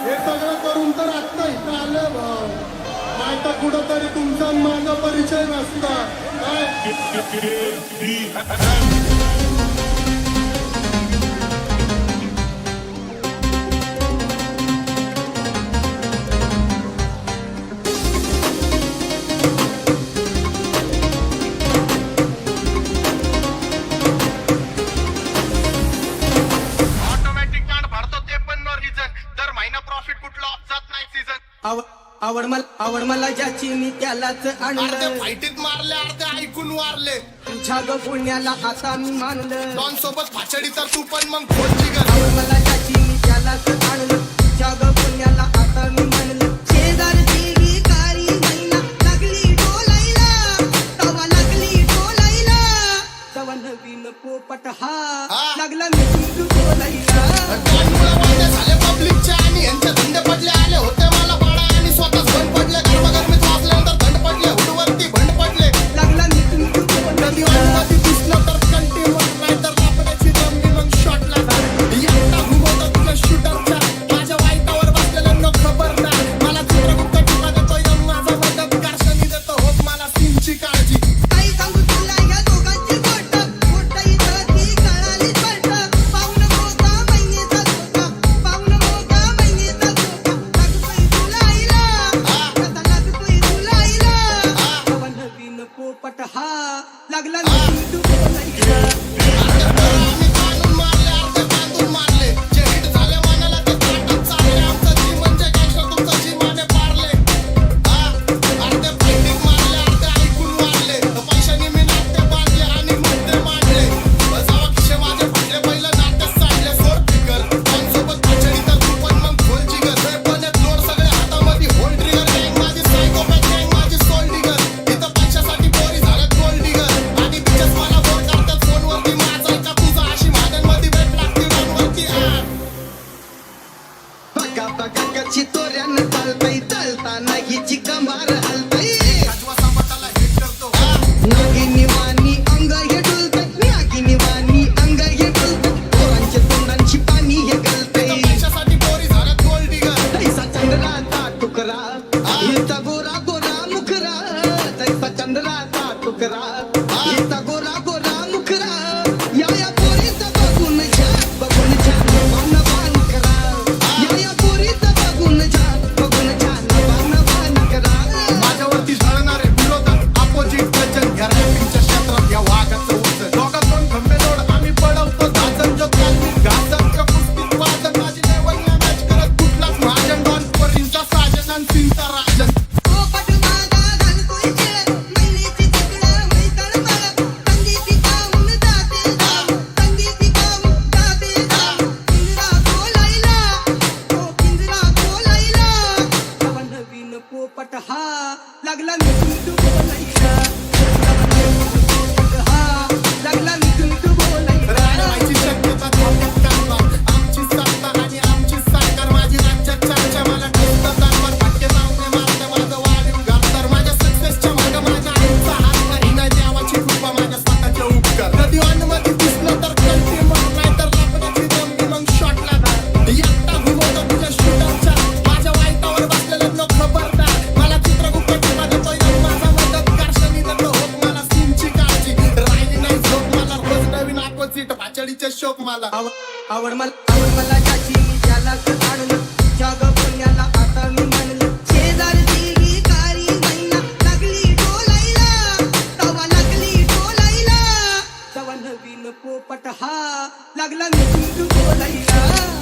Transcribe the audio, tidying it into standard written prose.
हे सगळं करून तर आत्ता इथं आलं भाऊ. नाही तर कुठंतरी तुमचा माझा परिचय नसता काय. आवड मला ज्याची मी त्यालाच आणलं. फाईटीत मारले अर्धे ऐकून वारले. तुझ्या ग पुण्याला आता मी मानलं. डॉन सोबत फाचडी तर तू पण मग खोलची ग. आवड मला ज्याची मी त्यालाच आणलं. तुझ्या ग पुण्याला आता मी मानलं. शेजारची भिकारी महिना लागली डोलायला. तवा लागली डोलायला. तवा नवीन पोपट हा लागला मी डोलायला. झाले पब्लिकच्या आणि यांचे धंदे पडले. आले होते मला पाडा आणि स्वतःच बंद पडले. गरमागरमीत वाचल्यानंतर थंड पडले. हुडवरती भंड पडले. लागला मी कधी वाटवाती दिसलं तर कंटिन्यूअर नाही तर लापड्याची जमली मग शॉटला. एकटा घुमवतो तुझ्या शूटरच्या. माझ्या वाईटावर बसलेल्यांना खबर नाही. मला चित्रगुप्त टिपा देतो यम माझा मदत कारशनी देतो होप मला सीनची काळजी. काही सांगू तुला या दोघांची गोष्ट. मोठा इथं ती कळालीच पडतं. पाऊण मोठा बहिणीचा धोका. पाऊण मोठा बहिणीचा धोका. लागतोय तुला आईला. कसा लागतोय तुला आईला. तवा नवीन पोपट हा लागला नवीन डोलायला. आम्ही काढून मारले अर्धे बांधून मारले. जे हिट झाले मनाला ते ताटात चालले. आमचं जी म्हणजे गँगस्टर तुमचं जी माने पारले. अर्धे फाईटिंग मारले अर्धे ऐकून वारले. पैशाने मी नाट्य बांधले आणि मुद्दे मांडले. बजावा खिशे माझे फाटले पहिलं नाट्य साडले. सोड फिकर सोबत फाचडी तर तू पण मग खोल जिगर. हे पण एक लोड सगळे हातामध्ये होल ट्रिगर. गँग माझी सायकोपॅथ गँग माझी सोल डिगर. इथं पैशासाठी पोरी झाल्यात गोल्ड डिगर. आणि बिचेस मला बोर करतात फोनवरती. माझा का तुझा अशी भांड्यांमध्ये भेट लागते डॉनवरती. बघा बघा कशी तोऱ्यानं चालताय. चालताना हिची कमार हलताय. काजवा सापटाला हिट करतो. नागिनी वाणी अंग हे डुलतंय. नागिनी वाणी अंग हे डुलतंय. पोरांच्या तोंडांची पाणी हे गलतंय. इथं पैशासाठी पोरी झाल्यात गोल्ड डिगर. तैसा चंद्राचा टुकरा हिचा गोरा गोरा मुखरा. तैसा चंद्राचा टुकरा हिचा गोरा गोरा मुखरा. या पोरीचं बघून घ्या बघून घ्या नवान बाण करा. या पोरीचं बघून घ्या बघून घ्या नवान बाण करा. माझ्यावरती झळणारे विरोधक अपोजिट वचन. या रॅपिंगच्या क्षेत्रात या वाघाचं उचल. दोघात दोन खंबे जोड आम्ही पडवतो धाजन. जो तालमीत घासन का कुस्तीत वाजन. माझी लेवल नाही मॅच करत कुठलाच महाजन. डॉन पोरींचा साजन आणि सीनचा राजन. पोपट माझा घालतोय खेळ. मैनीची तिकडं मैतळ मला. संगीती पाहून जाते जा. संगीती पाहून जाते जा. पिंजरा बोलायला. ओ पिंजरा बोलायला. तवा नवीन पोपट हा लागला मी बोलायला. हा लागला मी बोलायला. राजवायची शक्यता थोडक्यात कारभार. आमची सत्ता आणि आमची सरकार. माझी राज्यात चर्चा मला ठेवतं दरबार. फटके लावणे मारते माझं वाढीव घालतर. माझ्या सक्सेसच्या मागं माझ्या आईचा हात नाही. नाही देवाची कृपा माझ्या स्वतःचे उपकार. कधी अनमध्ये दिसलं तर कल्टी मग नाही तर लाकडाची जमली मग शॉटला धार. एकटा घुमवतो तुझ्या शूटरच्या. माझ्या वाईटावर बसलेल्यांना खबर नाही. मला चित्रगुप्त टिपा देतो यम माझा मदत कारशनी देतो होप मला सीनची काळजी. राहिली नाही झोप मला रोज नवीन अपोजिट भाचडीचे शोक मला. आवड मला ज्याची मी त्यालाच आणलं. जग पुण्याला आता मी मानलं. शेजारची भिकारी महिना लागली डोलायला. तवा लागली डोलायला. तवा नवीन पोपट हा लागला मी बोलायला.